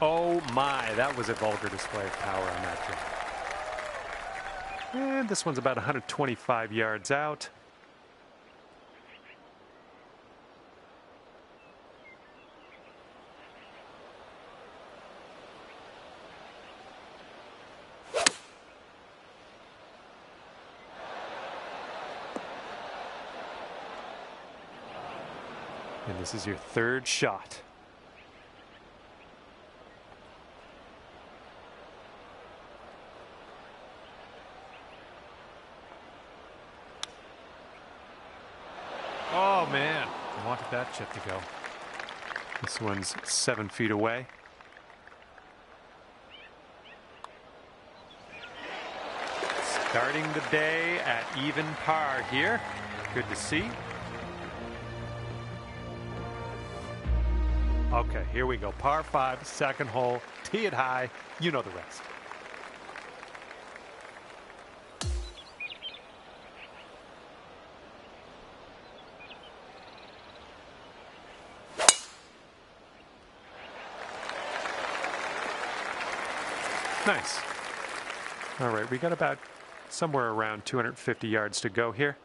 Oh my, that was a vulgar display of power on that drive. And this one's about 125 yards out. And this is your third shot. Oh man, I wanted that chip to go. This one's 7 feet away. Starting the day at even par here. Good to see. Okay, here we go. Par 5, second hole. Tee it high. You know the rest. Nice. All right, we got about somewhere around 250 yards to go here.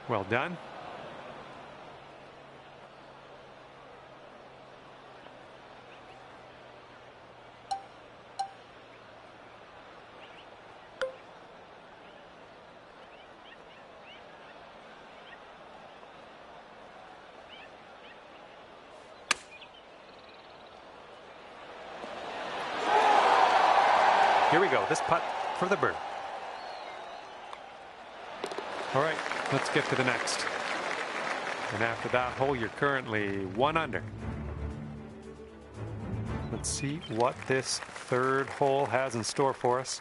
Well done. Here we go. This putt for the bird. All right, let's get to the next. And after that hole, you're currently 1 under. Let's see what this third hole has in store for us.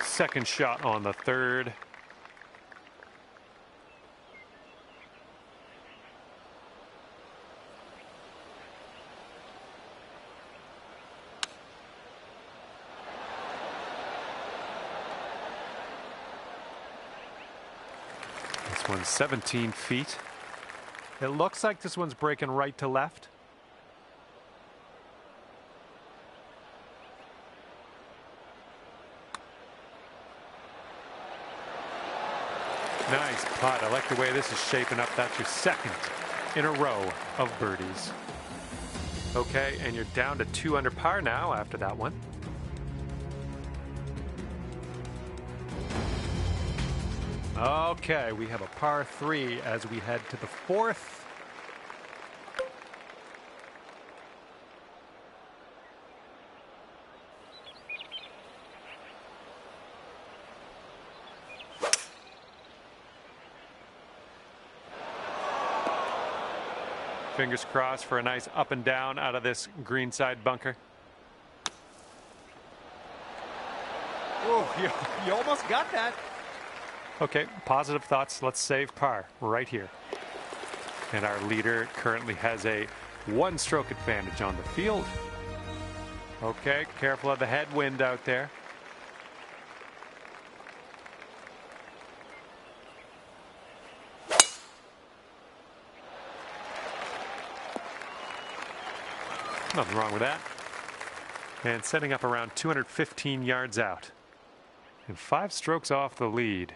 Second shot on the third. This one's 17 feet. It looks like this one's breaking right to left. Nice putt. I like the way this is shaping up. That's your second in a row of birdies. Okay, and you're down to 2 under par now after that one. Okay, we have a par 3 as we head to the fourth. Fingers crossed for a nice up and down out of this greenside bunker. Oh, you almost got that. Okay, positive thoughts. Let's save par right here. And our leader currently has a 1-stroke advantage on the field. Okay, careful of the headwind out there. Nothing wrong with that. And setting up around 215 yards out. And 5 strokes off the lead.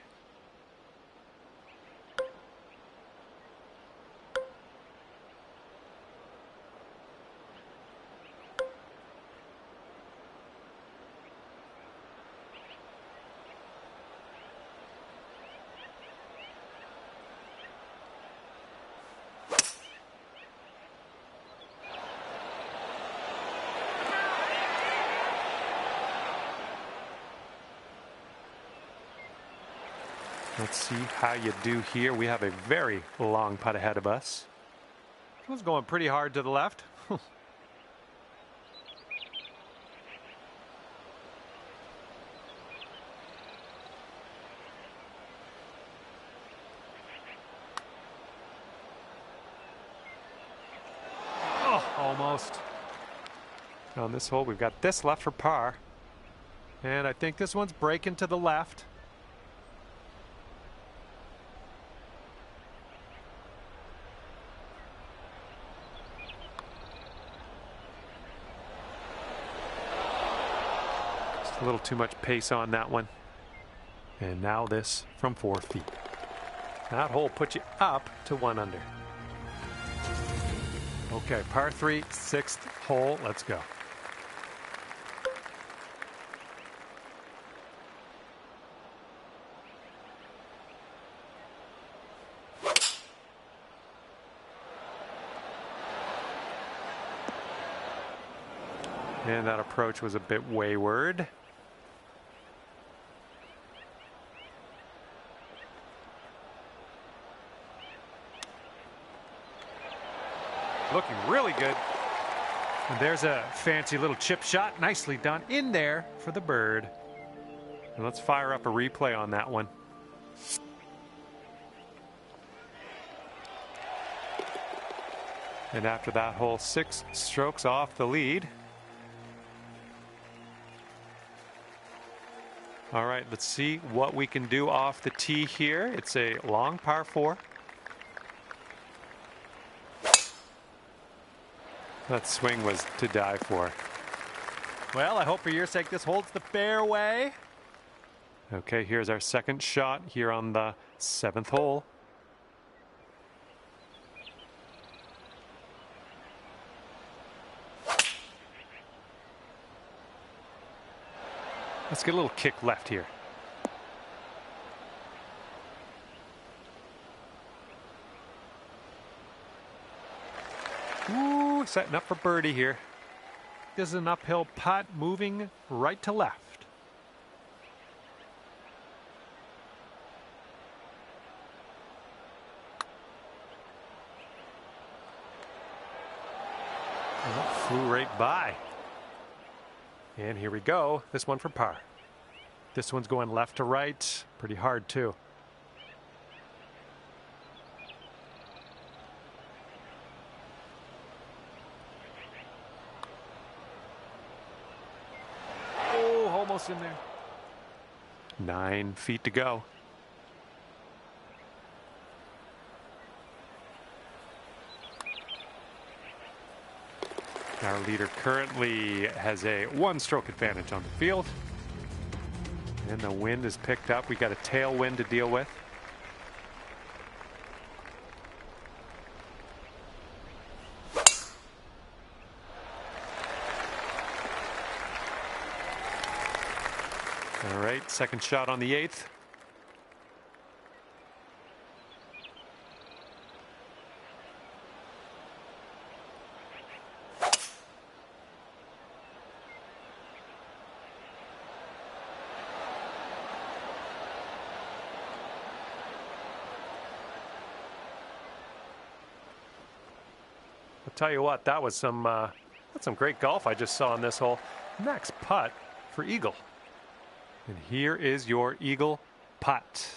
Let's see how you do here. We have a very long putt ahead of us. It was going pretty hard to the left. Oh, almost. On this hole, we've got this left for par. And I think this one's breaking to the left. A little too much pace on that one. And now this from 4 feet. That hole puts you up to 1 under. Okay, par 3, 6th hole. Let's go. And that approach was a bit wayward. Looking really good. And there's a fancy little chip shot. Nicely done in there for the bird. And let's fire up a replay on that one. And after that hole, 6 strokes off the lead. All right, let's see what we can do off the tee here. It's a long par 4. That swing was to die for. Well, I hope for your sake this holds the fairway. Okay, here's our second shot here on the 7th hole. Let's get a little kick left here. Ooh, setting up for birdie here. This is an uphill putt moving right to left. Well, flew right by. And here we go. This one for par. This one's going left to right. Pretty hard too. Oh, almost in there. 9 feet to go. Our leader currently has a 1-stroke advantage on the field. And the wind is picked up. We got a tailwind to deal with. All right, second shot on the 8th. I'll tell you what, that was some great golf I just saw on this hole. Next putt for eagle. And here is your eagle putt.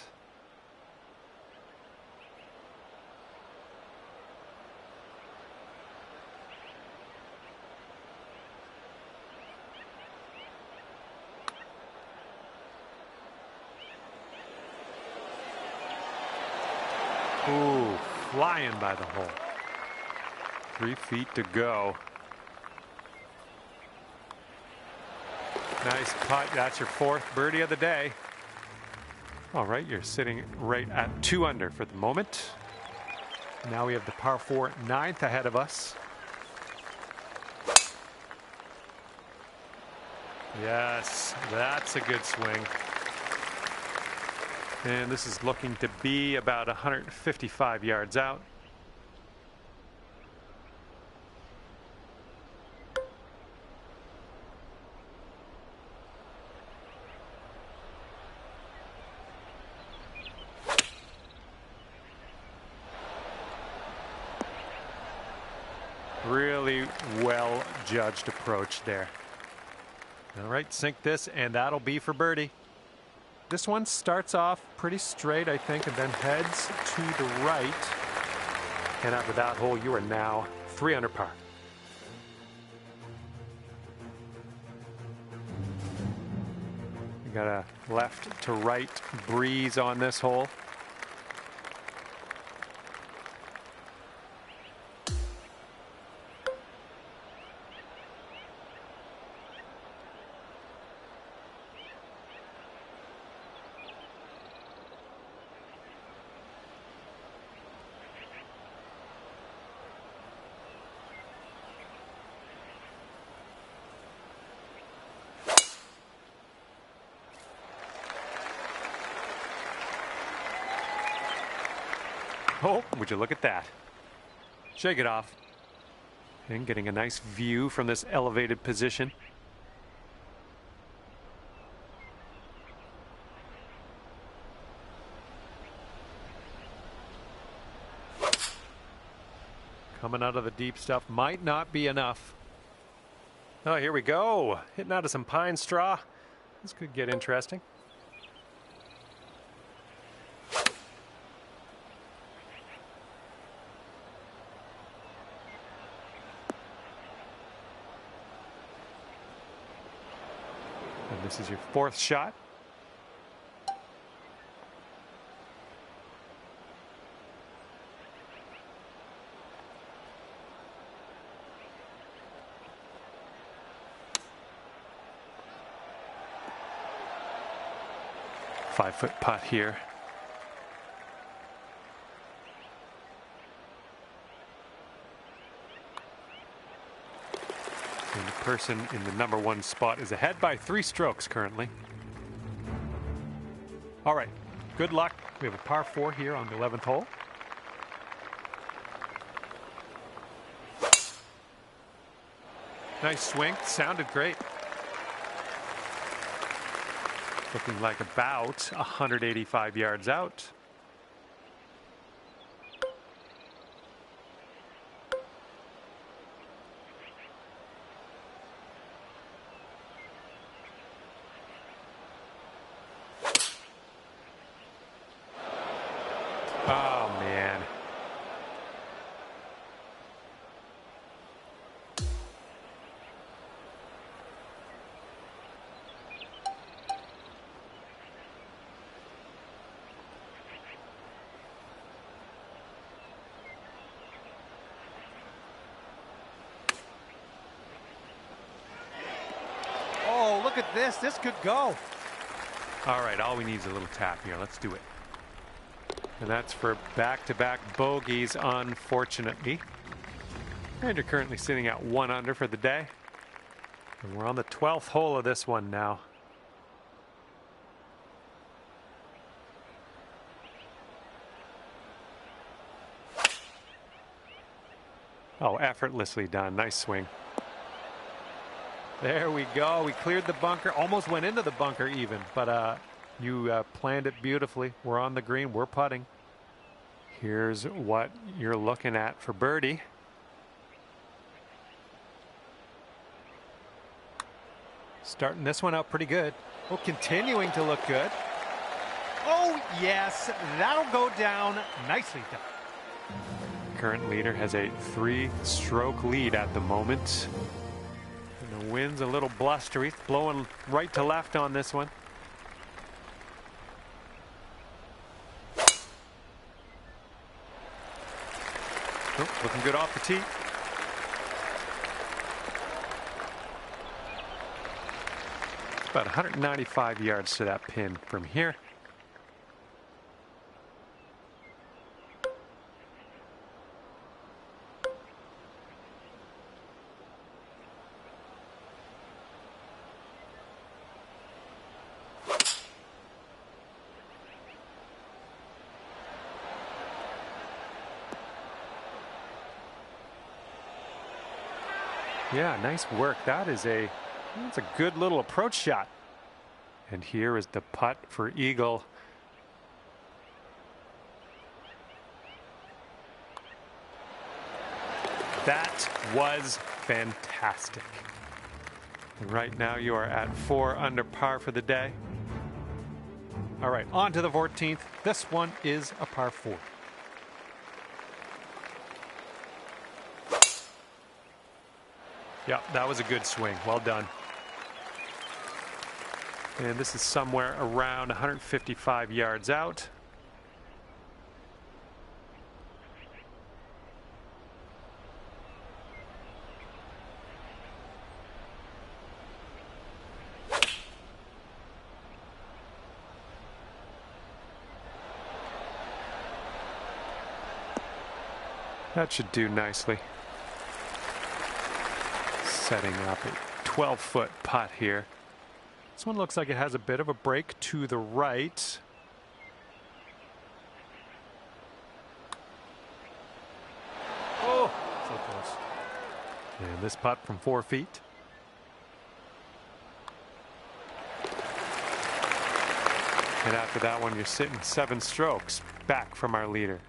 Ooh, flying by the hole. 3 feet to go. Nice putt. That's your 4th birdie of the day. All right, you're sitting right at 2 under for the moment. Now we have the par 4 9th ahead of us. Yes, that's a good swing. And this is looking to be about 155 yards out. judged approach there. All right, sink this, and that'll be for birdie. This one starts off pretty straight, I think, and then heads to the right. And after that hole, you are now 3 under par. You got a left to right breeze on this hole. Oh, would you look at that? Shake it off. And getting a nice view from this elevated position. Coming out of the deep stuff might not be enough. Oh, here we go. Hitting out of some pine straw. This could get interesting. And this is your 4th shot. Five-foot putt here. And the person in the #1 spot is ahead by 3 strokes currently. All right, good luck. We have a par 4 here on the 11th hole. Nice swing, sounded great. Looking like about 185 yards out. Oh, man. Oh, look at this. This could go. All right, all we need is a little tap here. Let's do it. And that's for back-to-back bogeys, unfortunately. And you're currently sitting at 1 under for the day. And we're on the 12th hole of this one now. Oh, effortlessly done. Nice swing. There we go. We cleared the bunker. Almost went into the bunker even, but you planned it beautifully. We're on the green. We're putting. Here's what you're looking at for birdie. Starting this one out pretty good. Oh, continuing to look good. Oh, yes. That'll go down. Nicely done. Current leader has a 3-stroke lead at the moment. And the wind's a little blustery. It's blowing right to left on this one. Oh, looking good off the tee. It's about 195 yards to that pin from here. Yeah, nice work. That's a good little approach shot. And here is the putt for eagle. That was fantastic. And right now you are at 4 under par for the day. All right, on to the 14th. This one is a par 4. Yeah, that was a good swing. Well done. And this is somewhere around 155 yards out. That should do nicely. Setting up a 12-foot putt here. This one looks like it has a bit of a break to the right. Oh, so close. And this putt from 4 feet. And after that one, you're sitting 7 strokes back from our leader.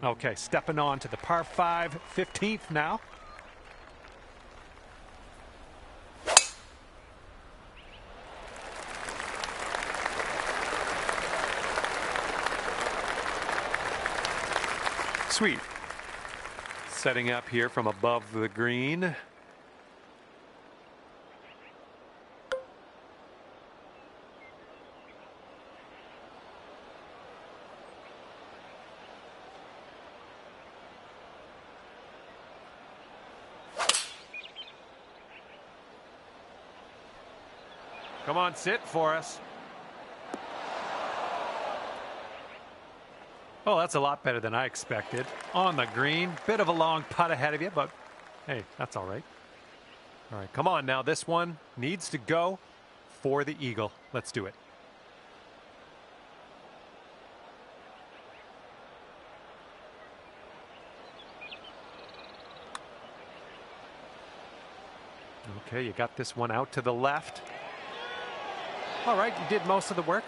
Okay, stepping on to the par 5, 15th now. Sweet. Setting up here from above the green. Come on, sit for us. Oh, that's a lot better than I expected. On the green, bit of a long putt ahead of you, but hey, that's all right. All right, come on now. This one needs to go for the eagle. Let's do it. Okay, you got this one out to the left. All right, you did most of the work.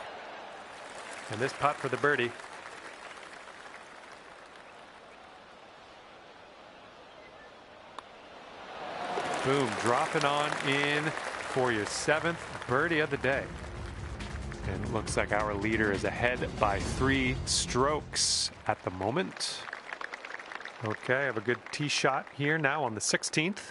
And this putt for the birdie. Boom, dropping on in for your 7th birdie of the day. And it looks like our leader is ahead by 3 strokes at the moment. Okay, I have a good tee shot here now on the 16th.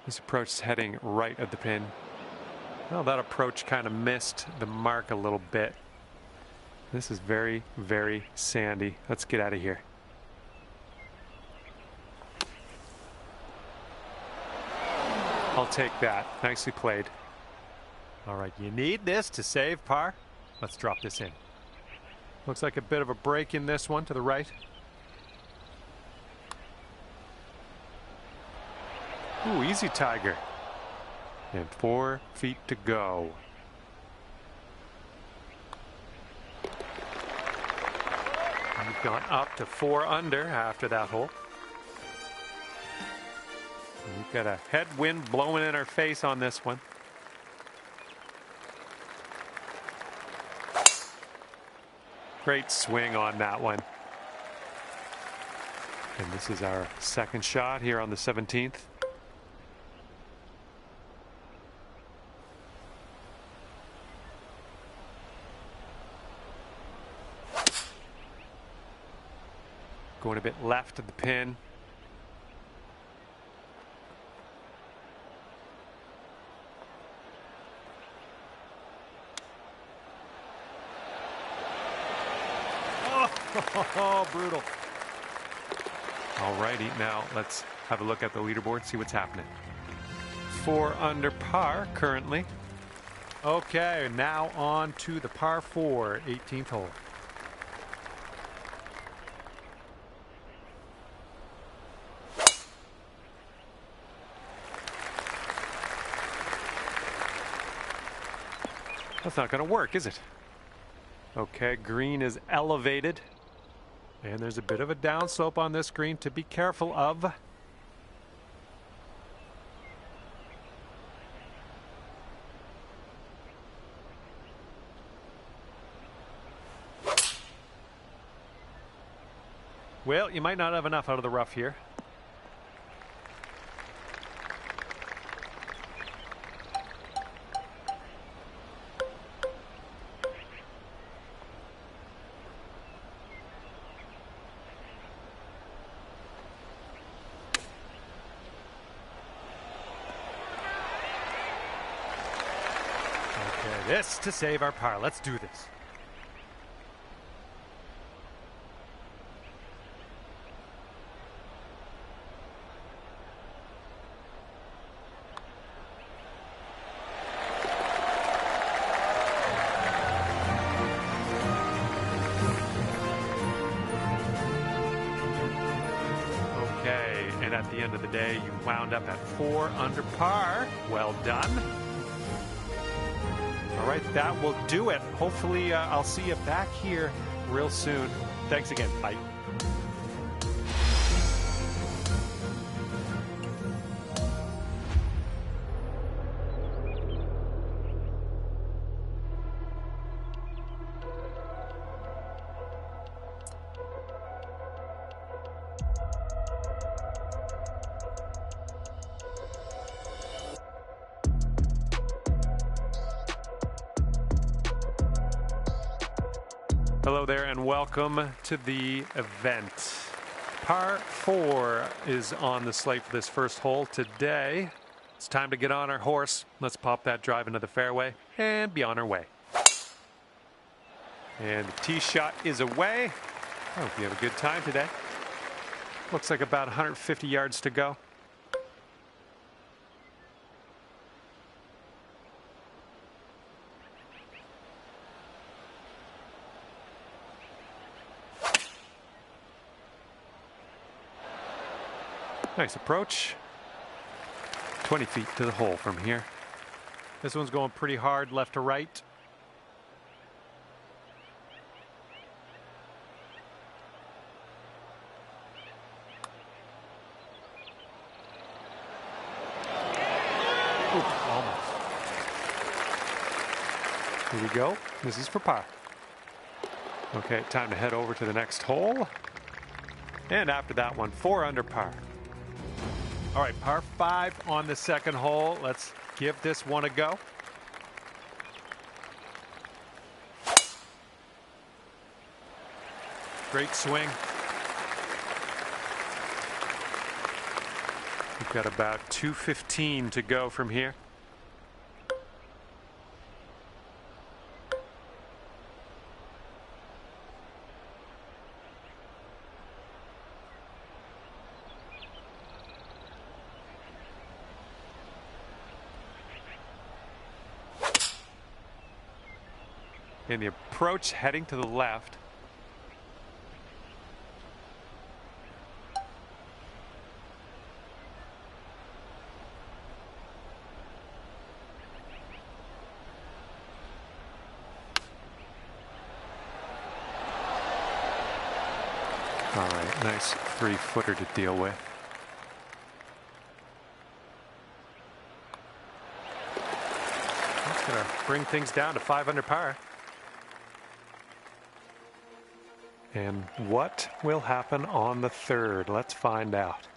This approach is heading right at the pin. Well, that approach kind of missed the mark a little bit. This is very, very sandy. Let's get out of here. I'll take that. Nicely played. All right, you need this to save par. Let's drop this in. Looks like a bit of a break in this one to the right. Ooh, easy, Tiger. And 4 feet to go. We've gone up to 4 under after that hole. We've got a headwind blowing in our face on this one. Great swing on that one. And this is our 2nd shot here on the 17th. Going a bit left of the pin. Oh, brutal. All righty, now let's have a look at the leaderboard, see what's happening. 4 under par currently. Okay, now on to the par 4, 18th hole. That's not going to work, is it? Okay, green is elevated. And there's a bit of a downslope on this green to be careful of. Well, you might not have enough out of the rough here. Okay, this to save our par. Let's do this. Okay, and at the end of the day, you wound up at 4 under par. Well done. All right, that will do it. Hopefully, I'll see you back here real soon. Thanks again. Bye. Hello there and welcome to the event. Par 4 is on the slate for this first hole today. It's time to get on our horse. Let's pop that drive into the fairway and be on our way. And the tee shot is away. I hope you have a good time today. Looks like about 150 yards to go. Nice approach. 20 feet to the hole from here. This one's going pretty hard left to right. Ooh, almost. Here we go. This is for par. Okay, time to head over to the next hole. And after that one, 4 under par. All right, par 5 on the second hole. Let's give this one a go. Great swing. We've got about 215 to go from here. And the approach heading to the left. All right, nice 3-footer to deal with. That's gonna bring things down to 5 under par. And what will happen on the third? Let's find out.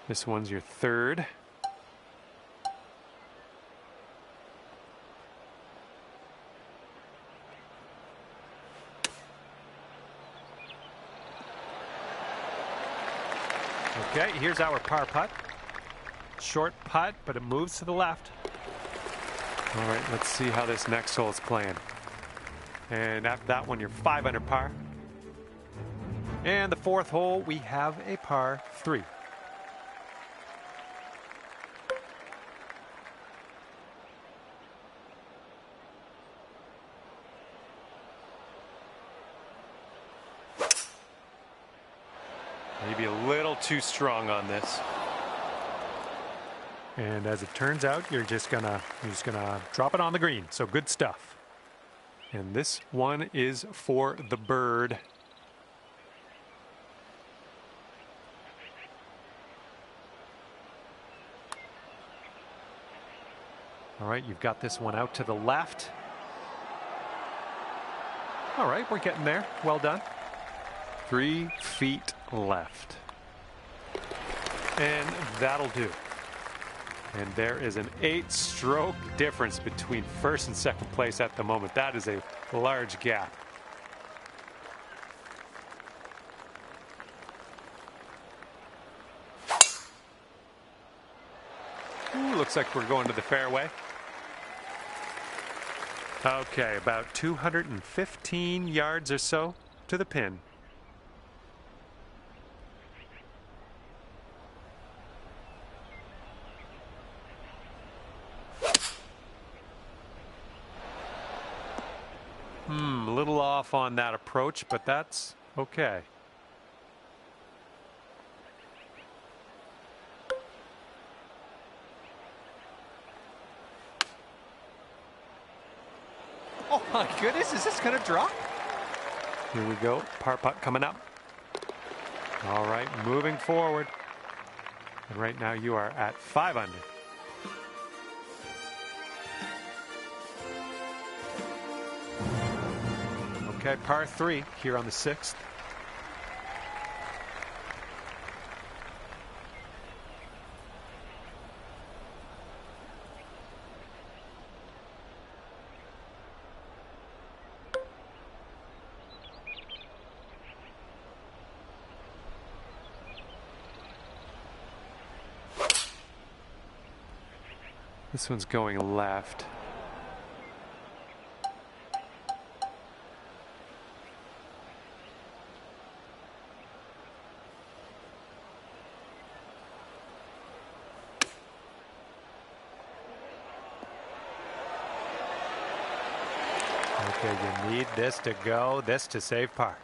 This one's your third. Okay, here's our par putt. Short putt, but it moves to the left. All right, let's see how this next hole is playing. And after that one, you're 5 under par. And the fourth hole, we have a par 3. Maybe a little too strong on this. And as it turns out, you're just gonna drop it on the green. So good stuff. And this one is for the bird. All right, you've got this one out to the left. All right, we're getting there. Well done. 3 feet left. And that'll do. And there is an 8-stroke difference between first and second place at the moment. That is a large gap. Ooh, looks like we're going to the fairway. Okay, about 215 yards or so to the pin. A little off on that approach, but that's okay. Oh my goodness, is this going to drop? Here we go. Par putt coming up. All right, moving forward. And right now you are at 5 under. Okay, par 3 here on the 6th. This one's going left. Okay, you need this to go, this to save par.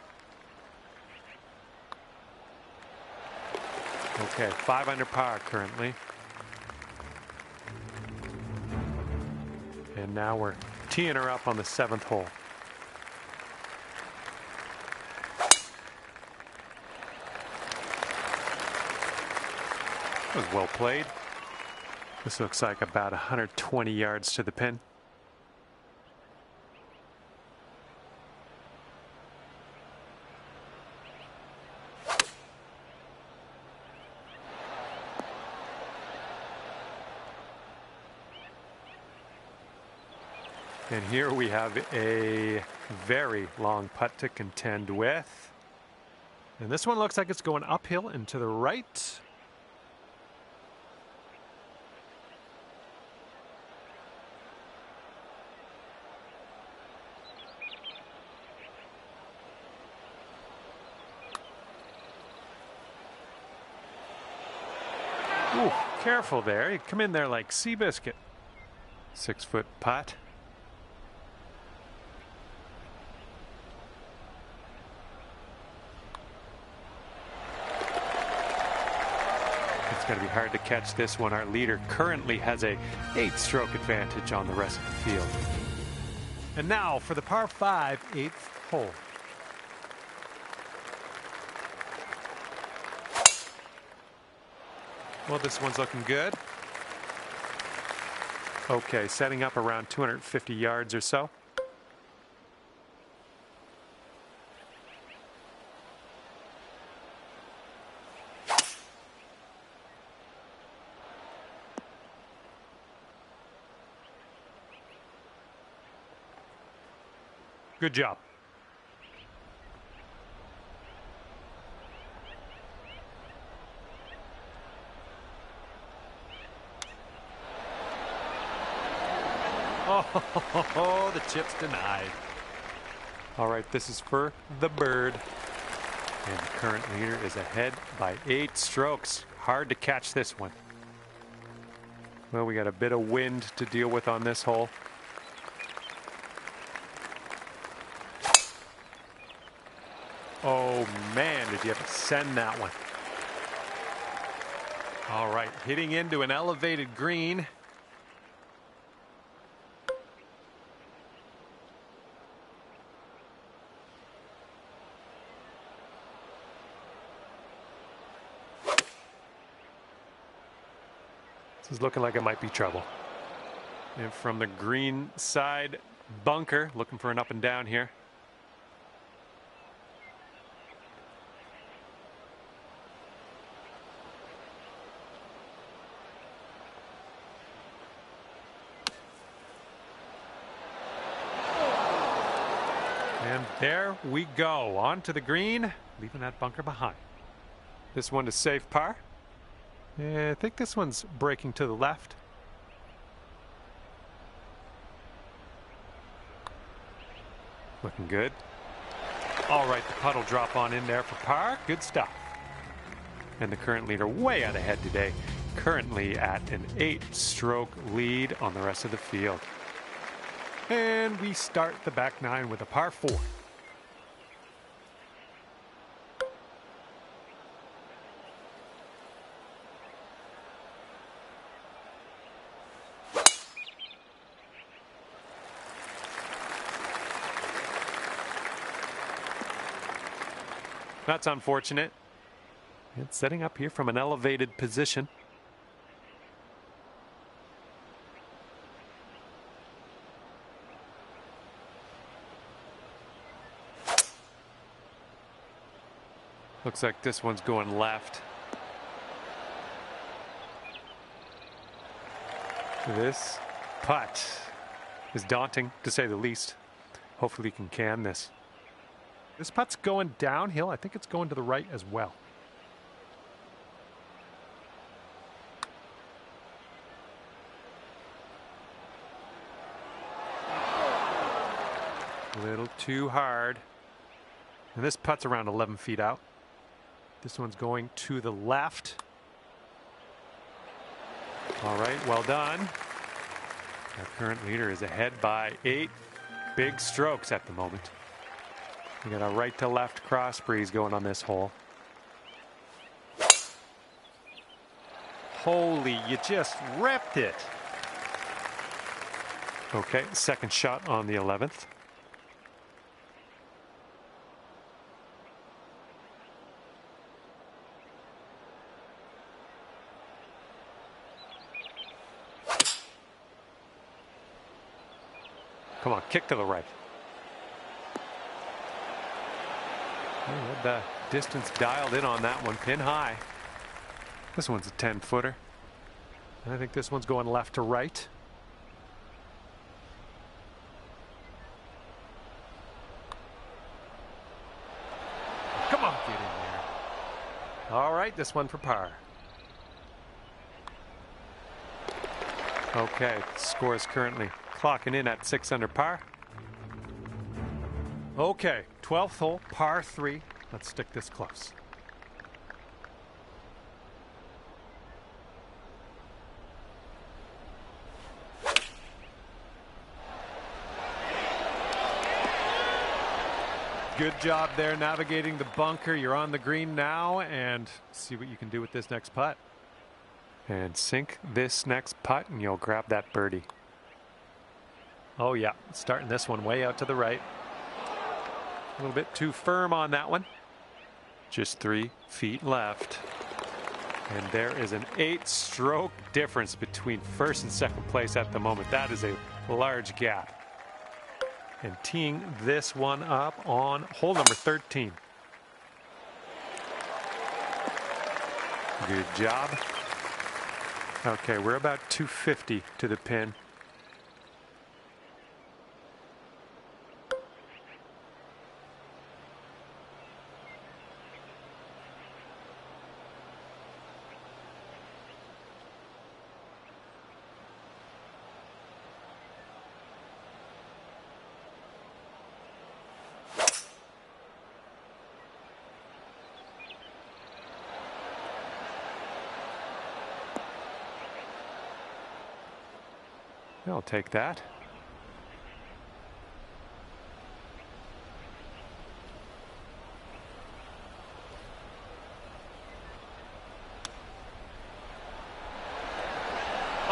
Okay, 5 under par currently. And now we're teeing her up on the 7th hole. That was well played. This looks like about 120 yards to the pin. And here we have a very long putt to contend with. And this one looks like it's going uphill and to the right. Ooh, careful there. You come in there like Seabiscuit. 6-foot putt. It's going to be hard to catch this one. Our leader currently has a 8-stroke advantage on the rest of the field. And now for the par 5, 8th hole. Well, this one's looking good. Okay, setting up around 250 yards or so. Good job. Oh, the chip's denied. All right, this is for the bird. And the current leader is ahead by 8 strokes. Hard to catch this one. Well, we got a bit of wind to deal with on this hole. Oh man, did you have to send that one? All right, hitting into an elevated green. This is looking like it might be trouble. And from the green side bunker, looking for an up and down here. And there we go, on to the green, leaving that bunker behind. This one is safe par. I think this one's breaking to the left. Looking good. All right, the putt will drop on in there for par. Good stuff. And the current leader way out ahead today, currently at an 8-stroke lead on the rest of the field. And we start the back nine with a par 4. That's unfortunate. It's setting up here from an elevated position. Looks like this one's going left. This putt is daunting, to say the least. Hopefully he can this. This putt's going downhill. I think it's going to the right as well. A little too hard. And this putt's around 11 feet out. This one's going to the left. All right, well done. Our current leader is ahead by 8 big strokes at the moment. We got a right to left cross breeze going on this hole. Holy, you just ripped it. Okay, second shot on the 11th. Come on, kick to the right. Oh, the distance dialed in on that one, pin high. This one's a 10-footer. I think this one's going left to right. Come on, get in there. All right, this one for par. Okay, score is currently clocking in at 6 under par. Okay, 12th hole, par 3. Let's stick this close. Good job there navigating the bunker. You're on the green now, and see what you can do with this next putt. And sink this next putt and you'll grab that birdie. Oh yeah, starting this one way out to the right. A little bit too firm on that one. Just 3 feet left. And there is an 8-stroke difference between first and second place at the moment. That is a large gap. And teeing this one up on hole number 13. Good job. Okay, we're about 250 to the pin. I'll take that.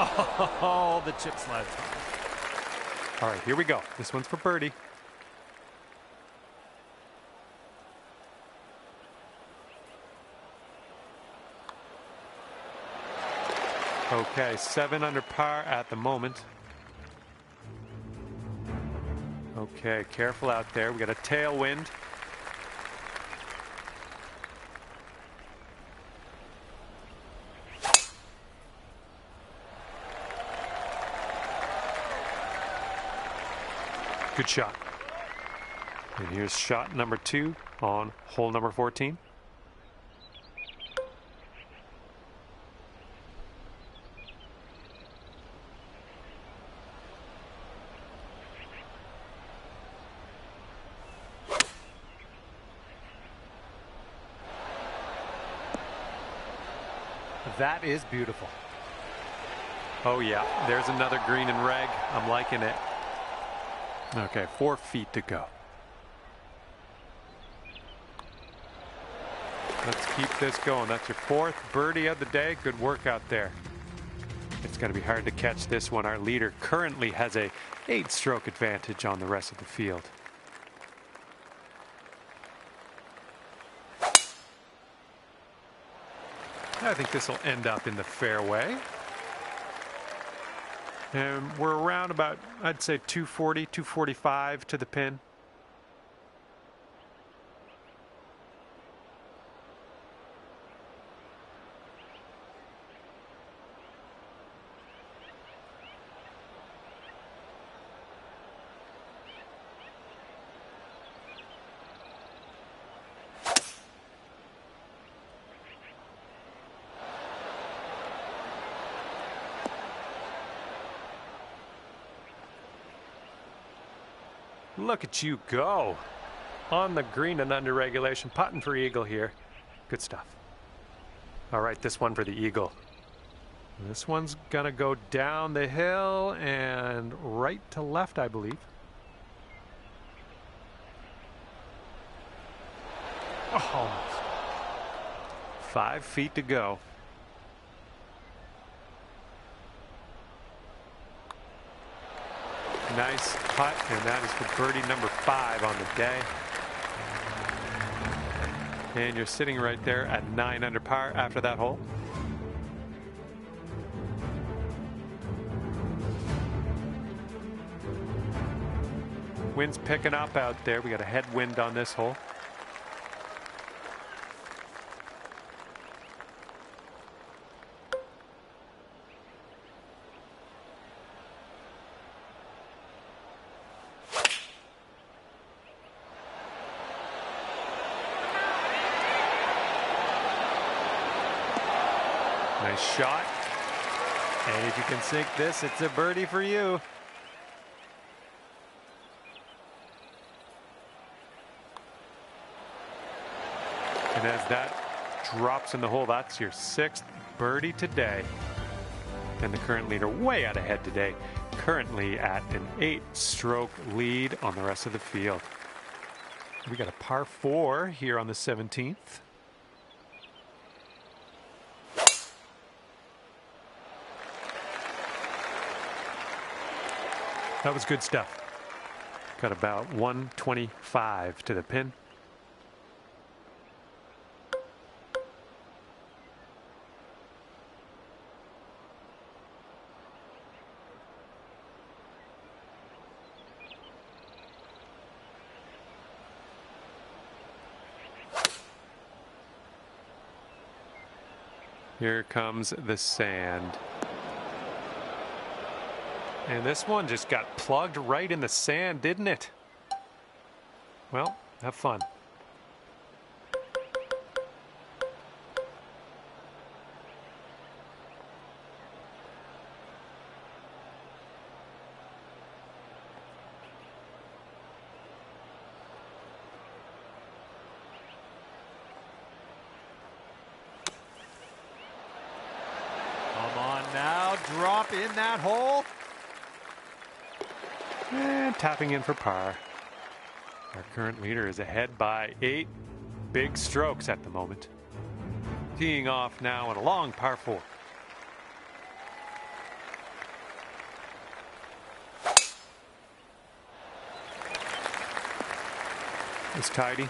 Oh, the chip sled. All right, here we go. This one's for birdie. Okay, 7 under par at the moment. Okay, careful out there. We got a tailwind. Good shot. And here's shot number 2 on hole number 14. That is beautiful. Oh yeah, there's another green and reg. I'm liking it. Okay, 4 feet to go. Let's keep this going. That's your 4th birdie of the day. Good work out there. It's going to be hard to catch this one. Our leader currently has a 8-stroke advantage on the rest of the field. I think this will end up in the fairway. And we're around about, I'd say 240, 245 to the pin. Look at you go. On the green and under regulation, putting for eagle here. Good stuff. All right, this one for the eagle. This one's gonna go down the hill and right to left, I believe. Oh, 5 feet to go. Nice putt, and that is for birdie number 5 on the day. And you're sitting right there at 9 under par after that hole. Wind's picking up out there. We got a headwind on this hole. Nice shot. And if you can sink this, it's a birdie for you. And as that drops in the hole, that's your 6th birdie today. And the current leader way out ahead today, currently at an 8-stroke lead on the rest of the field. We got a par 4 here on the 17th. That was good stuff. Got about 125 to the pin. Here comes the sand. And this one just got plugged right in the sand, didn't it? Well, have fun. Come on now, drop in that hole. And tapping in for par. Our current leader is ahead by 8 big strokes at the moment. Teeing off now on a long par 4. is tidy.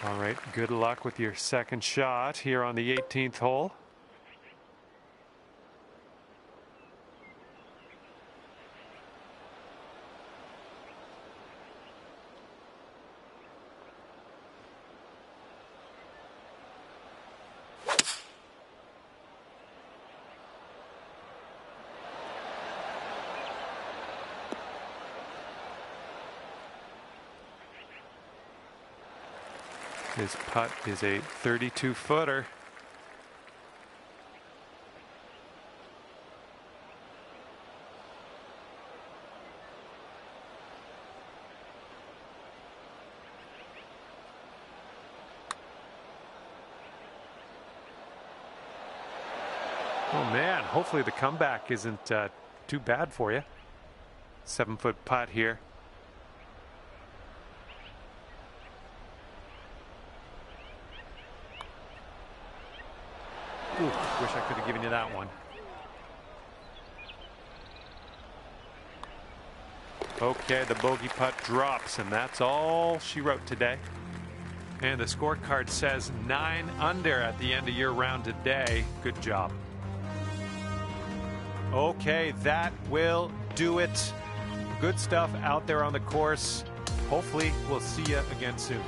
All right, good luck with your second shot here on the 18th hole. His putt is a 32-footer. Oh man, hopefully the comeback isn't too bad for you. 7-foot putt here. Ooh, wish I could have given you that one. Okay, the bogey putt drops, and that's all she wrote today. And the scorecard says 9 under at the end of your round today. Good job. Okay, that will do it. Good stuff out there on the course. Hopefully, we'll see you again soon.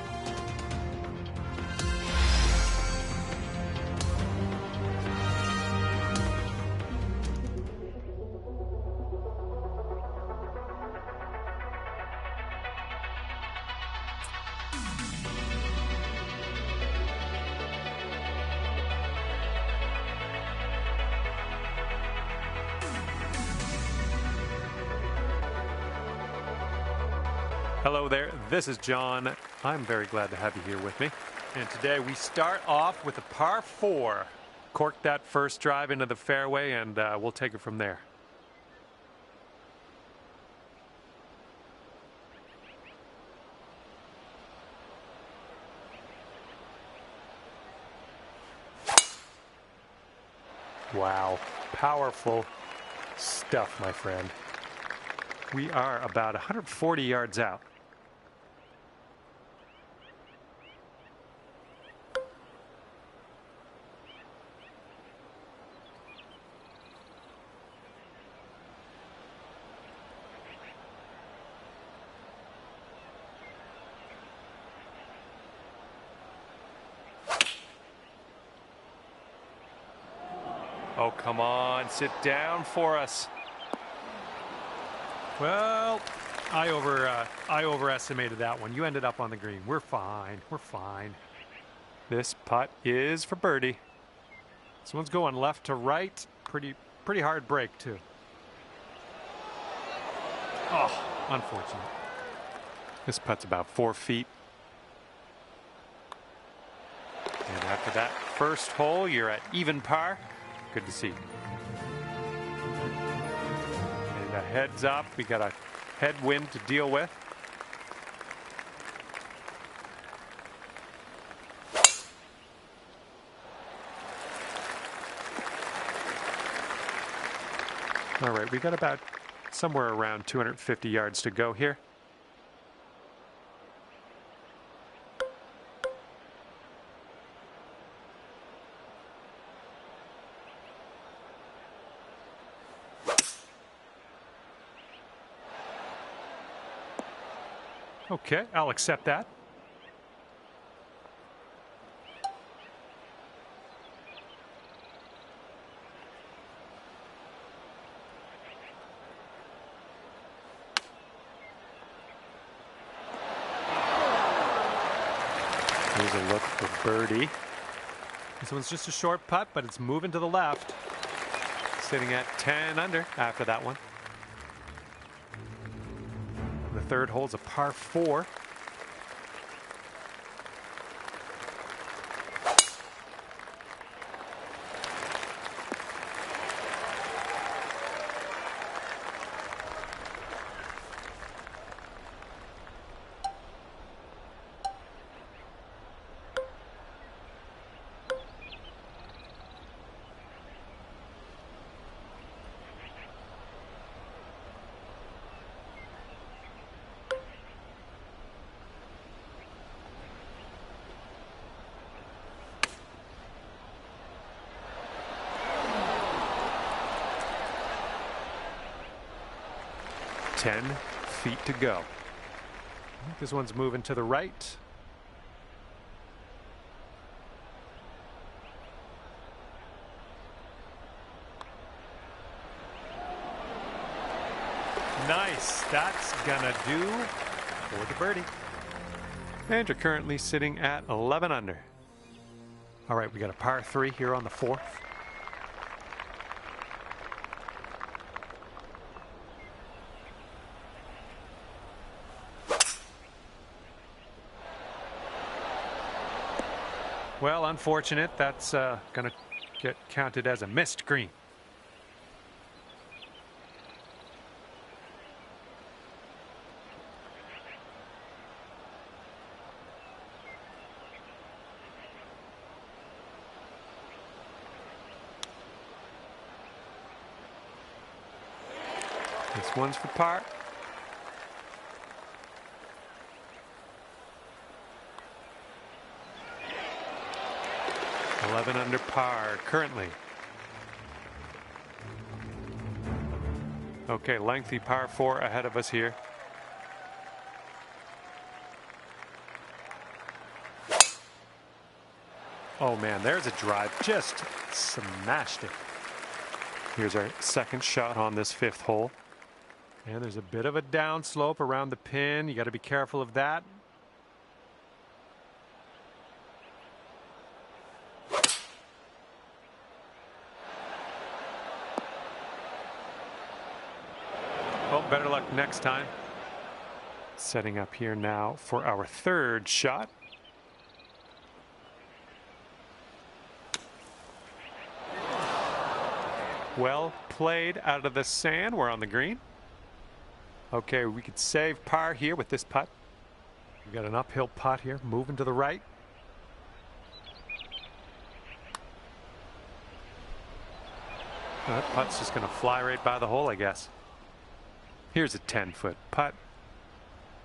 Hello there, this is John. I'm very glad to have you here with me. And today we start off with a par 4. Cork that first drive into the fairway and we'll take it from there. Wow, powerful stuff, my friend. We are about 140 yards out. Oh, come on, sit down for us. Well, I overestimated that one. You ended up on the green. We're fine. We're fine. This putt is for birdie. This one's going left to right. Pretty hard break too. Oh, unfortunate. This putt's about 4 feet. And after that first hole, you're at even par. Good to see. And a heads up, we got a headwind to deal with. All right, we got about somewhere around 250 yards to go here. Okay, I'll accept that. Here's a look for birdie. This one's just a short putt, but it's moving to the left. Sitting at 10 under after that one. The third hole's a par 4. 10 feet to go. I think this one's moving to the right. Nice. That's gonna do for the birdie. And you're currently sitting at 11 under. All right, we got a par 3 here on the 4th. Well, unfortunate. That's going to get counted as a missed green. This one's for par. $11 under par currently. Okay, lengthy par 4 ahead of us here. Oh man, there's a drive. Just smashed it. Here's our second shot on this 5th hole. And there's a bit of a downslope around the pin. You got to be careful of that. Oh, better luck next time. Setting up here now for our 3rd shot. Well played out of the sand. We're on the green. Okay, we could save par here with this putt. We got an uphill putt here, moving to the right. That putt's just going to fly right by the hole, I guess. Here's a 10-foot putt.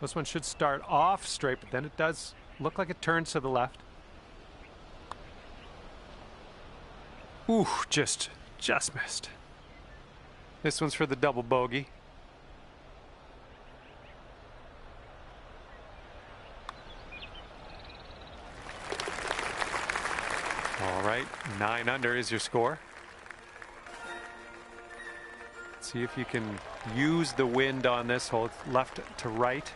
This one should start off straight, but then it does look like it turns to the left. Ooh, just missed. This one's for the double bogey. All right, 9 under is your score. Let's see if you can use the wind on this hole. It's left to right.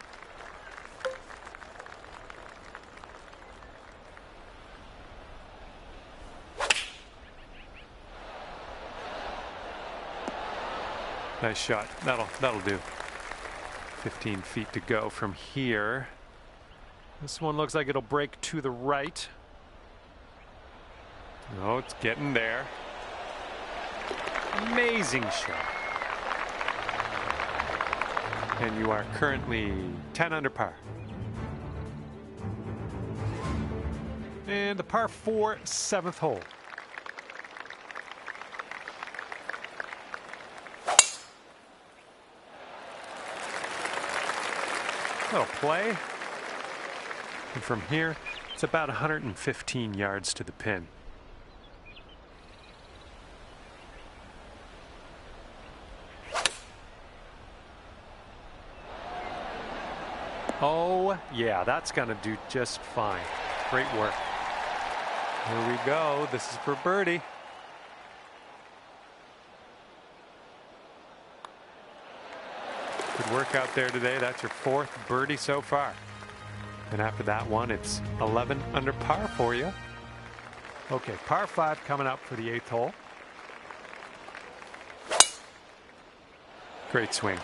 Nice shot. That'll do. 15 feet to go from here. This one looks like it'll break to the right. Oh, it's getting there. Amazing shot. And you are currently 10 under par. And the par 4 7th hole. Little play. And from here, it's about 115 yards to the pin. Oh, yeah, that's going to do just fine. Great work. Here we go. This is for birdie. Good work out there today. That's your 4th birdie so far. And after that one, it's 11 under par for you. Okay, par 5 coming up for the 8th hole. Great swing.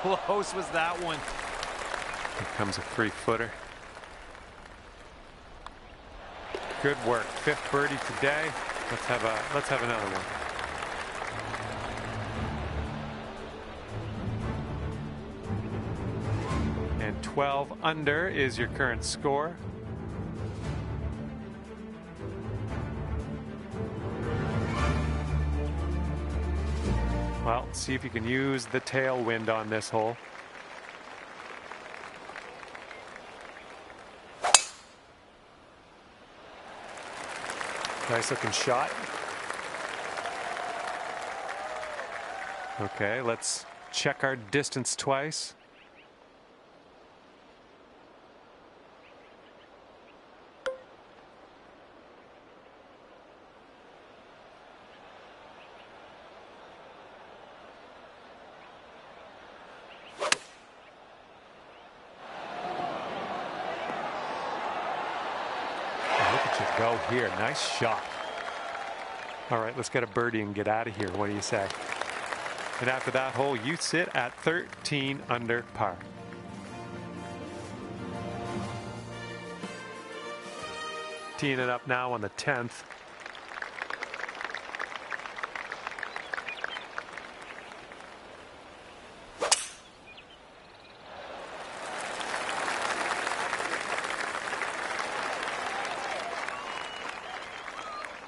close was that one? Here comes a 3-footer. Good work. 5th birdie today. Let's have another one. And 12 under is your current score. Well, see if you can use the tailwind on this hole. Nice looking shot. Okay, let's check our distance twice. Go here. Nice shot. All right, let's get a birdie and get out of here. What do you say? And after that hole, you sit at 13 under par. Teeing it up now on the 10th.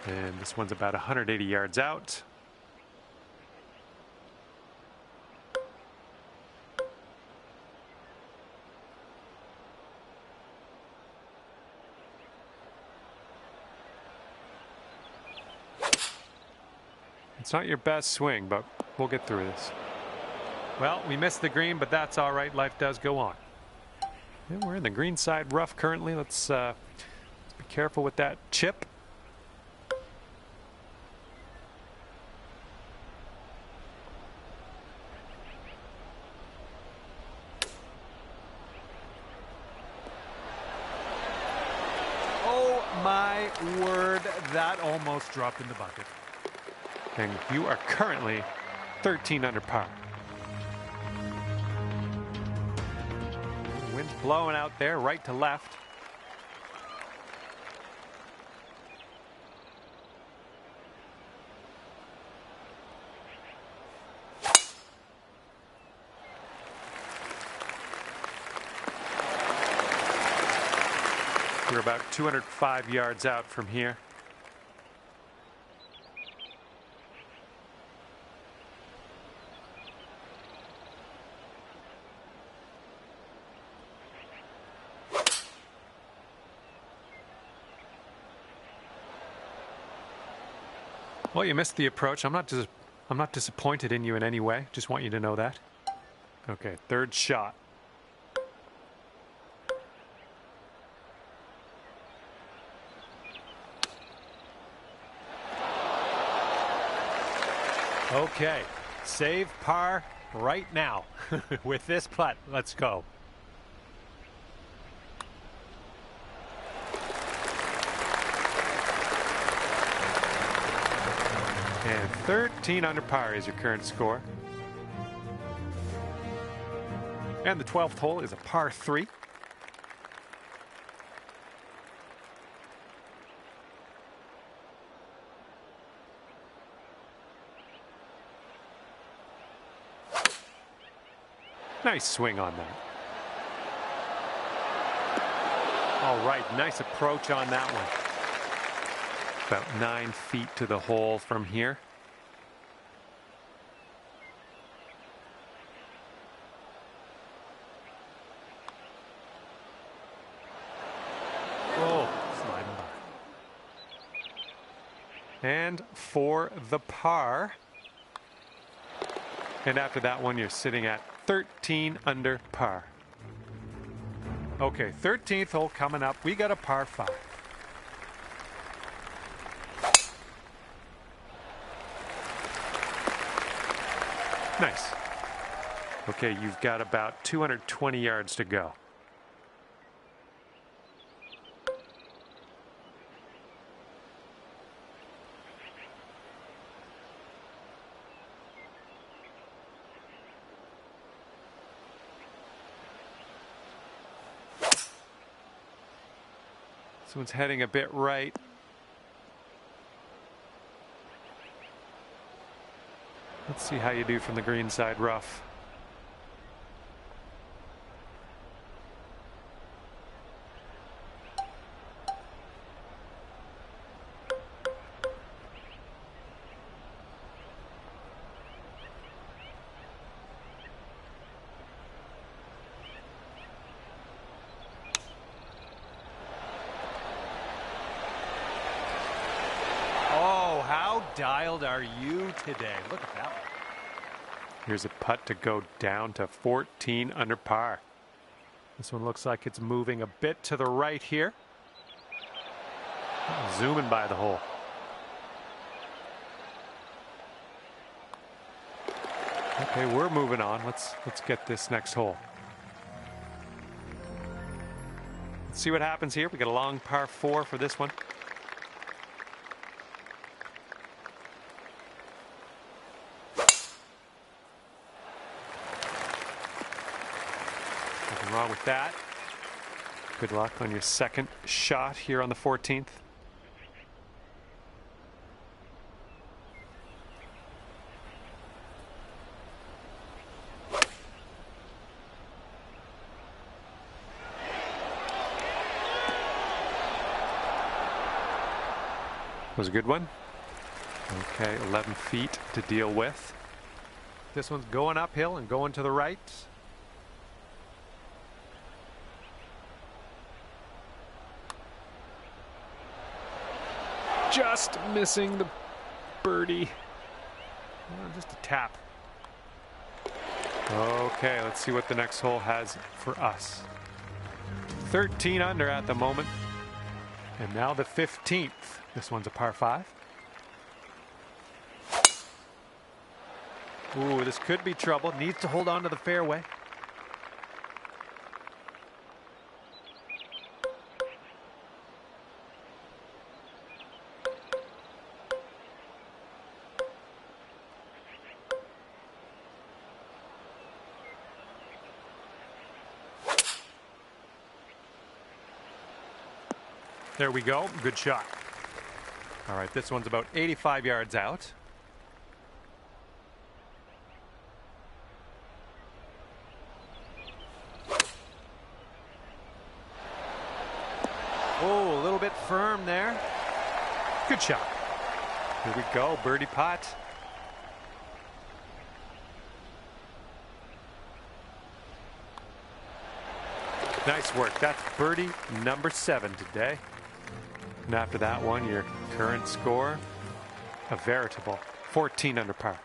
And this one's about 180 yards out. It's not your best swing, but we'll get through this. Well, we missed the green, but that's all right. Life does go on. And we're in the green side rough currently. Let's be careful with that chip. My word, that almost dropped in the bucket. And you are currently 13 under par. Wind's blowing out there, right to left. We're about 205 yards out from here. Well, you missed the approach. I'm not disappointed in you in any way. Just want you to know that. Okay, 3rd shot. Okay, save par right now with this putt. Let's go. And 13 under par is your current score. And the 12th hole is a par 3. Nice swing on that. All right, nice approach on that one. About 9 feet to the hole from here. Oh, sliding by. And for the par. And after that one, you're sitting at 13 under par. Okay, 13th hole coming up. We got a par 5. Nice. Okay, you've got about 220 yards to go. This one's heading a bit right. Let's see how you do from the green side rough. How dialed are you today? Look at that one. Here's a putt to go down to 14 under par. This one looks like it's moving a bit to the right here. Zooming by the hole. Okay, we're moving on. Let's get this next hole. Let's see what happens here. We got a long par 4 for this one. Nothing wrong with that. Good luck on your second shot here on the 14th. Was a good one. Okay, 11 feet to deal with. This one's going uphill and going to the right. Just missing the birdie. Just a tap. Okay, let's see what the next hole has for us. 13 under at the moment. And now the 15th. This one's a par 5. Ooh, this could be trouble. Needs to hold on to the fairway. There we go. Good shot. All right, this one's about 85 yards out. Oh, a little bit firm there. Good shot. Here we go. Birdie putt. Nice work. That's birdie number 7 today. And after that one, your current score, a veritable 14 under par.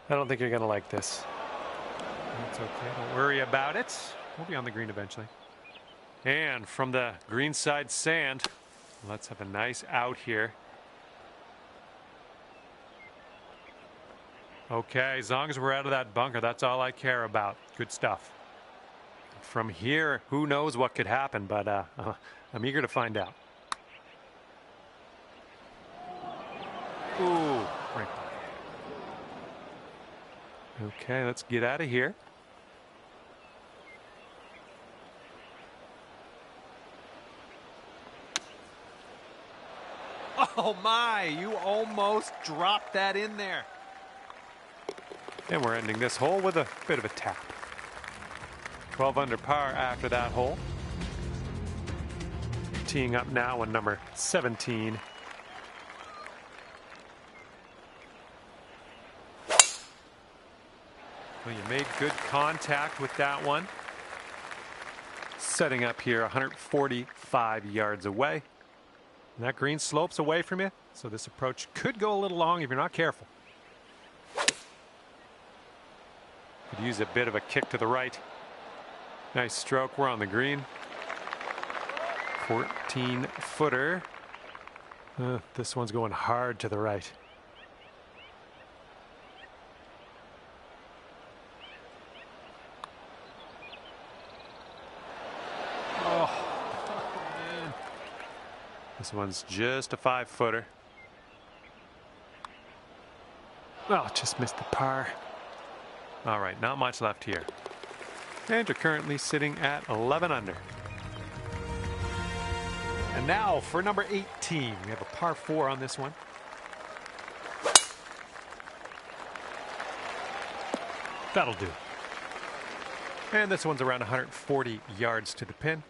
I don't think you're going to like this. That's okay. Don't worry about it. We'll be on the green eventually. And from the green side sand, let's have a nice out here. Okay, as long as we're out of that bunker, that's all I care about. Good stuff. From here, who knows what could happen, but I'm eager to find out. Ooh, right. Okay, let's get out of here. Oh my, you almost dropped that in there. And we're ending this hole with a bit of a tap. 12 under par after that hole. Teeing up now on number 17. Well, you made good contact with that one. Setting up here 145 yards away. And that green slopes away from you, so this approach could go a little long if you're not careful. Could use a bit of a kick to the right. Nice stroke. We're on the green. 14-footer. This one's going hard to the right. Oh, man. This one's just a 5-footer. Oh, just missed the par. All right, not much left here. And you're currently sitting at 11 under. And now for number 18. We have a par 4 on this one. That'll do. And this one's around 140 yards to the pin.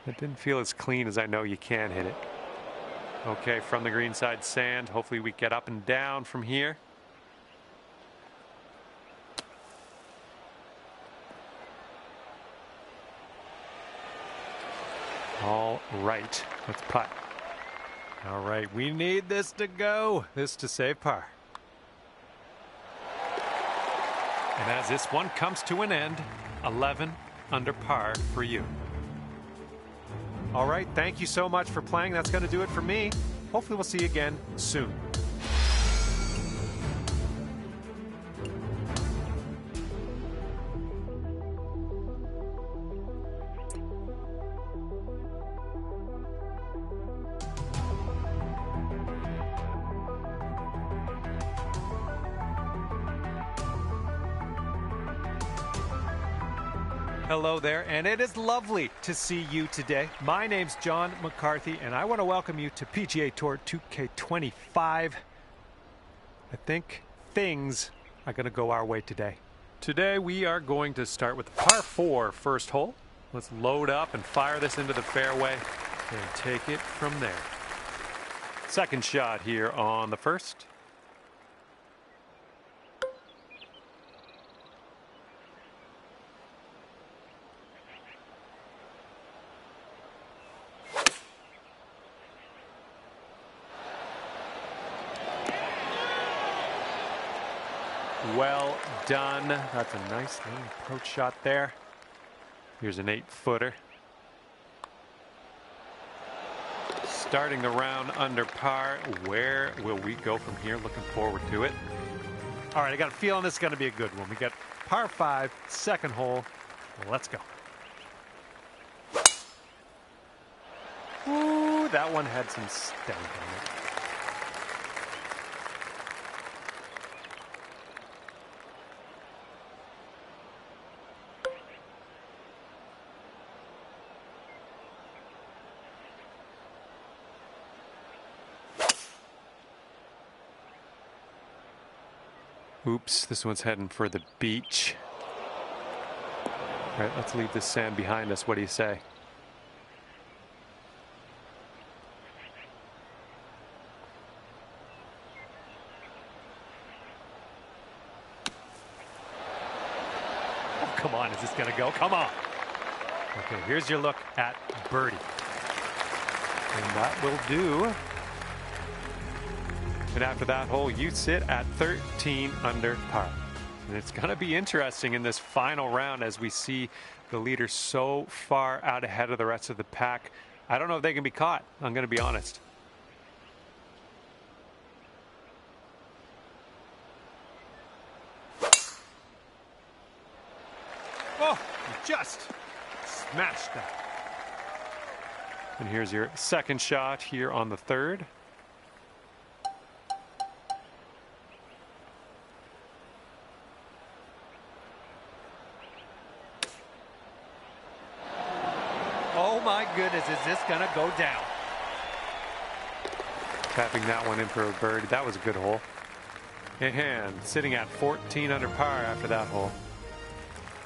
It didn't feel as clean as I know you can hit it. Okay, from the green side sand. Hopefully we get up and down from here. All right, let's putt. All right, we need this to go. This to save par. And as this one comes to an end, 11 under par for you. All right, thank you so much for playing. That's going to do it for me. Hopefully we'll see you again soon. Hello there, and it is lovely to see you today. My name's John McCarthy, and I want to welcome you to PGA Tour 2K25. I think things are going to go our way today. Today we are going to start with the par 4 first hole. Let's load up and fire this into the fairway and take it from there. Second shot here on the first. Well done. That's a nice little approach shot there. Here's an 8-footer. Starting the round under par. Where will we go from here? Looking forward to it. All right, I got a feeling this is going to be a good one. We got par 5, second hole. Let's go. Ooh, that one had some stank on it. Oops, this one's heading for the beach. All right, let's leave this sand behind us. What do you say? Oh, come on, is this going to go? Come on. Okay, here's your look at birdie. And that will do. And after that hole, you sit at 13 under par. And it's going to be interesting in this final round as we see the leader so far out ahead of the rest of the pack. I don't know if they can be caught. I'm going to be honest. Oh, you just smashed that. And here's your second shot here on the third. Oh my goodness, is this going to go down? Tapping that one in for a birdie. That was a good hole. And sitting at 14 under par after that hole.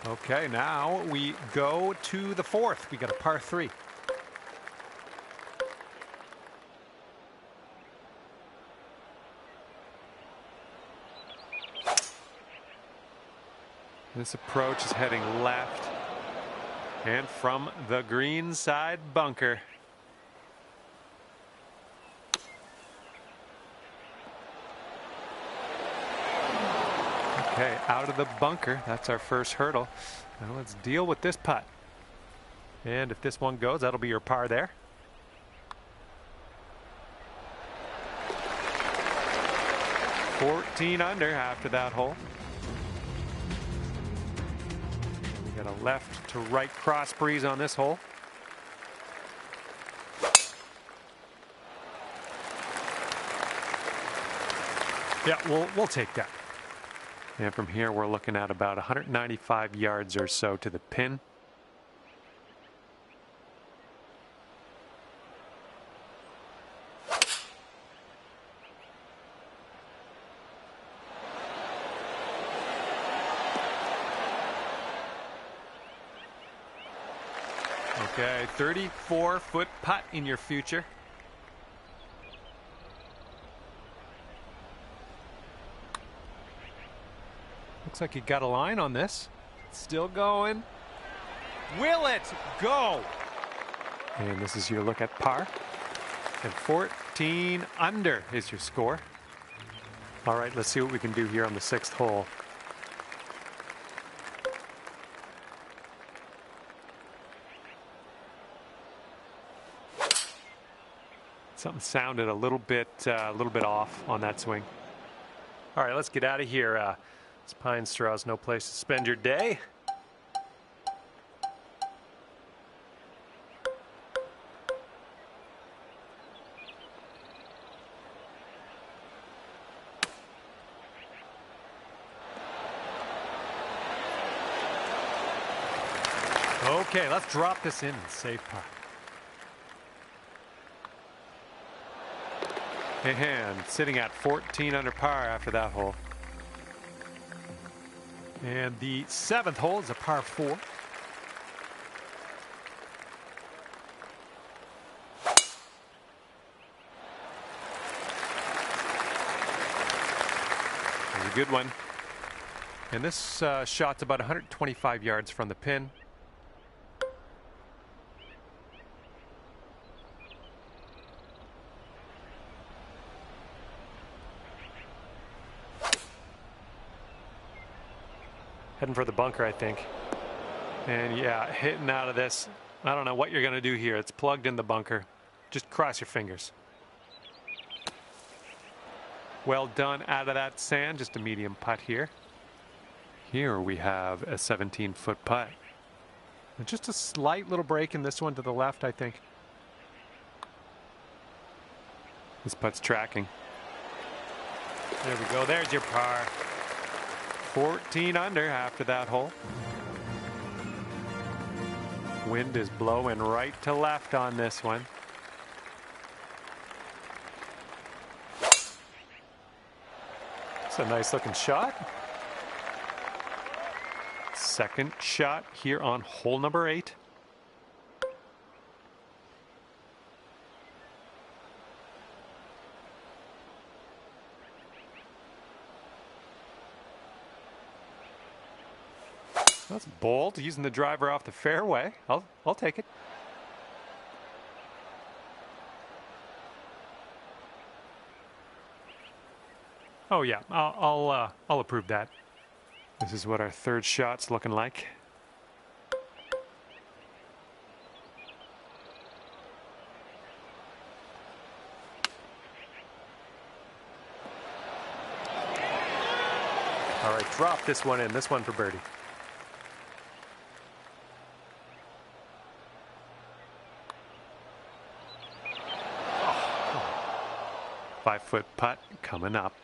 Okay, now we go to the fourth. We got a par 3. This approach is heading left. And from the green side bunker. Okay, out of the bunker. That's our first hurdle. Now let's deal with this putt. And if this one goes, that'll be your par there. 14 under after that hole. We got a left to right cross breeze on this hole. Yeah, we'll take that. And from here, we're looking at about 195 yards or so to the pin. Okay, 34-foot putt in your future. Looks like you got a line on this. Still going. Will it go? And this is your look at par. And 14 under is your score. All right, let's see what we can do here on the 6th hole. Something sounded a little bit off on that swing. All right, let's get out of here. This pine straw's no place to spend your day. Okay, let's drop this in and save par. And sitting at 14 under par after that hole. And the 7th hole is a par 4. There's a good one. And this shot's about 125 yards from the pin. Heading for the bunker, I think. And yeah, hitting out of this. I don't know what you're going to do here. It's plugged in the bunker. Just cross your fingers. Well done out of that sand. Just a medium putt here. Here we have a 17-foot putt. And just a slight little break in this one to the left, I think. This putt's tracking. There we go. There's your par. 14 under after that hole. Wind is blowing right to left on this one. It's a nice looking shot. Second shot here on hole number 8. That's bold, using the driver off the fairway. I'll take it. Oh yeah, I'll approve that. This is what our 3rd shot's looking like. All right, drop this one in. This one for birdie. Oh. 5-foot putt coming up.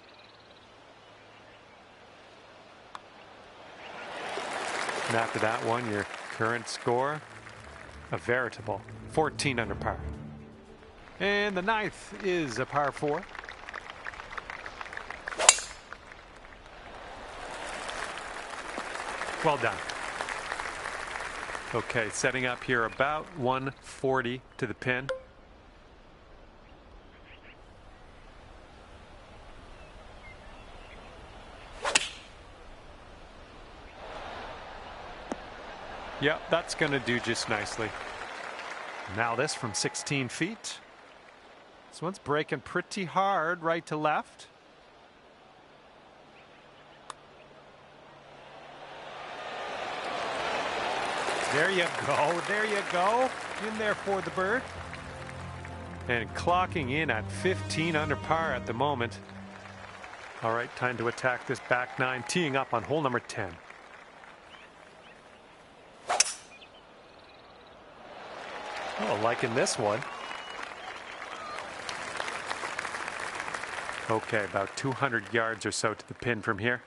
And after that one, your current score, a veritable 14 under par. And the 9th is a par 4. Well done. Okay, setting up here about 140 to the pin. Yep, that's going to do just nicely. Now this from 16 feet. This one's breaking pretty hard right to left. There you go. There you go. In there for the bird. And clocking in at 15 under par at the moment. All right, time to attack this back nine, teeing up on hole number 10. Oh, liking this one. Okay, about 200 yards or so to the pin from here.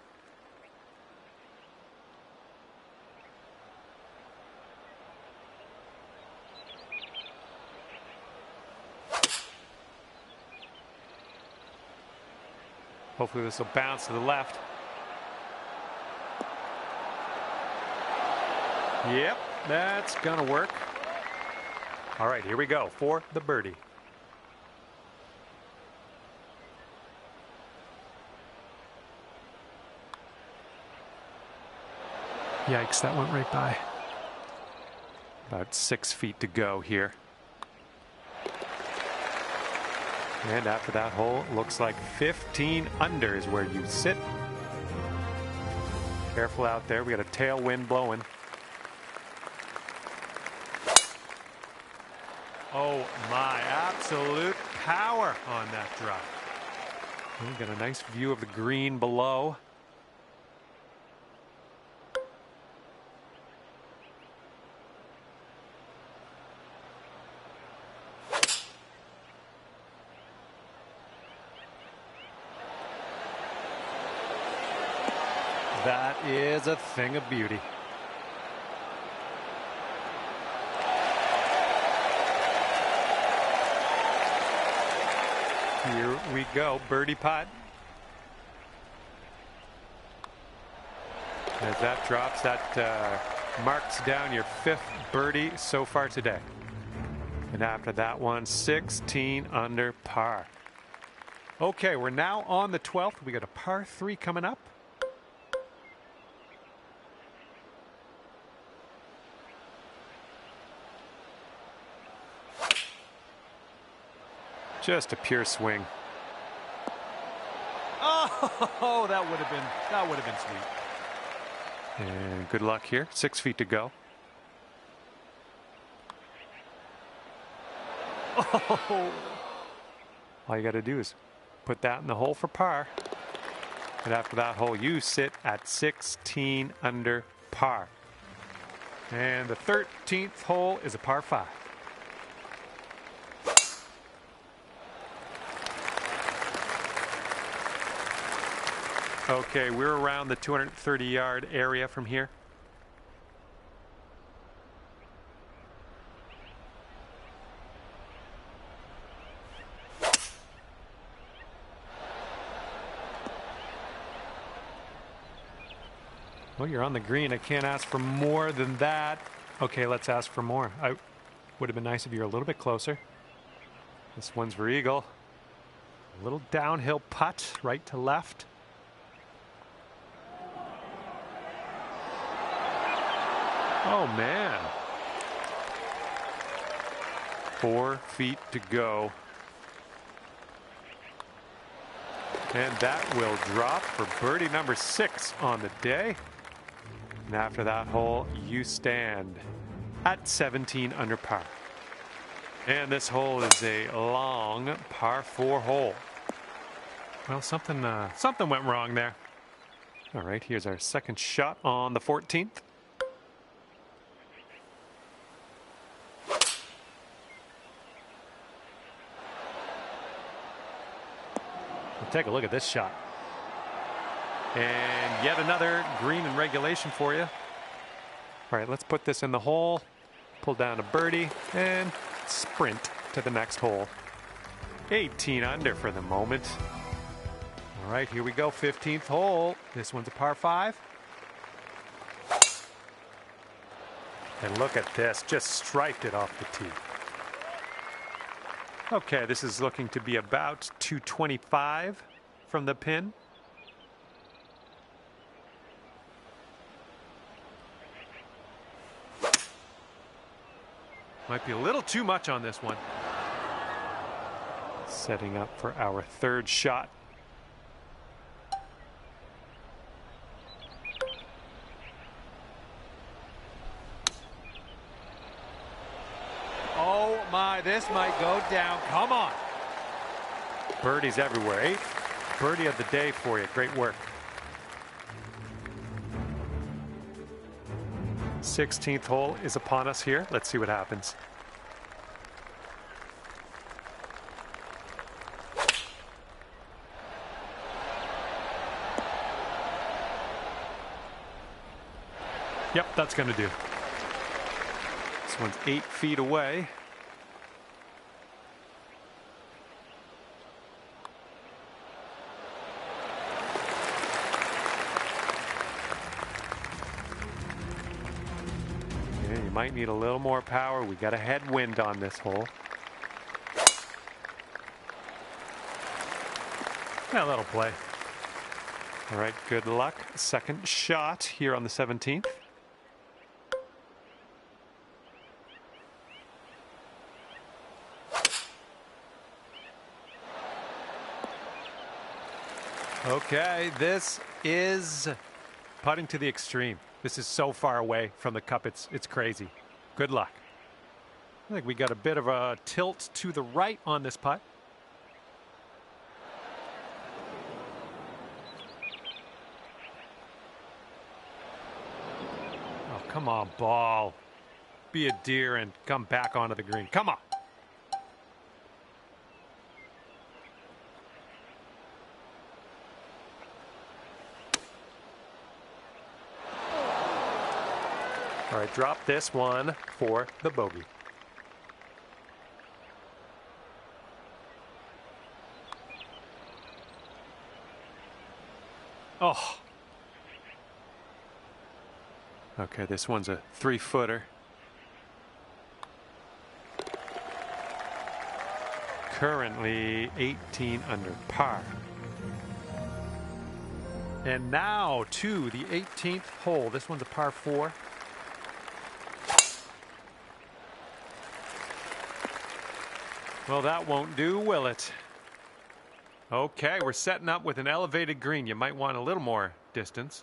Hopefully this will bounce to the left. Yep, that's gonna work. All right, here we go for the birdie. Yikes, that went right by. About 6 feet to go here. And after that hole, looks like 15 under is where you sit. Careful out there. We got a tailwind blowing. Oh my, absolute power on that drop. We got a nice view of the green below. That is a thing of beauty. Here we go, birdie putt. As that drops, that marks down your 5th birdie so far today. And after that one, 16 under par. Okay, we're now on the 12th. We got a par 3 coming up. Just a pure swing. Oh, that would have been sweet. And good luck here. 6 feet to go. Oh. All you got to do is put that in the hole for par. And after that hole, you sit at 16 under par. And the 13th hole is a par 5. Okay, we're around the 230-yard area from here. Well, you're on the green. I can't ask for more than that. Okay, let's ask for more. I would have been nice if you were a little bit closer. This one's for eagle. A little downhill putt, right to left. Oh, man. 4 feet to go. And that will drop for birdie number 6 on the day. And after that hole, you stand at 17 under par. And this hole is a long par 4 hole. Well, something went wrong there. All right, here's our second shot on the 14th. Take a look at this shot. And yet another green in regulation for you. All right, let's put this in the hole, pull down a birdie, and sprint to the next hole. 18 under for the moment. All right, here we go, 15th hole. This one's a par 5. And look at this, just striped it off the tee. Okay, this is looking to be about 225 from the pin. Might be a little too much on this one. Setting up for our third shot. Oh my, this might go down. Come on. Birdies everywhere. birdie of the day for you. Great work. 16th hole is upon us here. Let's see what happens. Yep, that's going to do. This one's 8 feet away. Yeah, you might need a little more power. We got a headwind on this hole. Yeah, that'll play. All right, good luck. Second shot here on the 17th. Okay, this is putting to the extreme. This is so far away from the cup, it's crazy. Good luck. I think we got a bit of a tilt to the right on this putt. Oh, come on, ball. Be a deer and come back onto the green. Come on. All right, drop this one for the bogey. Oh. Okay, this one's a 3-footer. Currently 18 under par. And now to the 18th hole. This one's a par 4. Well, that won't do, will it? Okay, we're setting up with an elevated green. You might want a little more distance.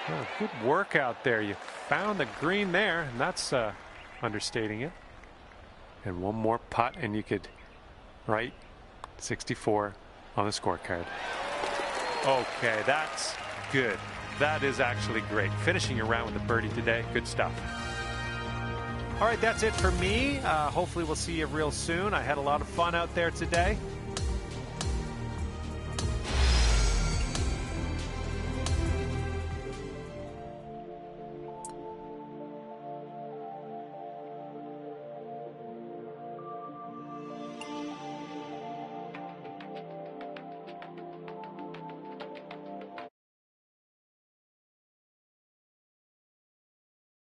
Well, good work out there. You found the green there, and that's understating it. And one more putt, and you could write 64 on the scorecard. Okay, that's good. That is actually great. Finishing your round with a birdie today. Good stuff. All right, that's it for me. Hopefully we'll see you real soon. I had a lot of fun out there today.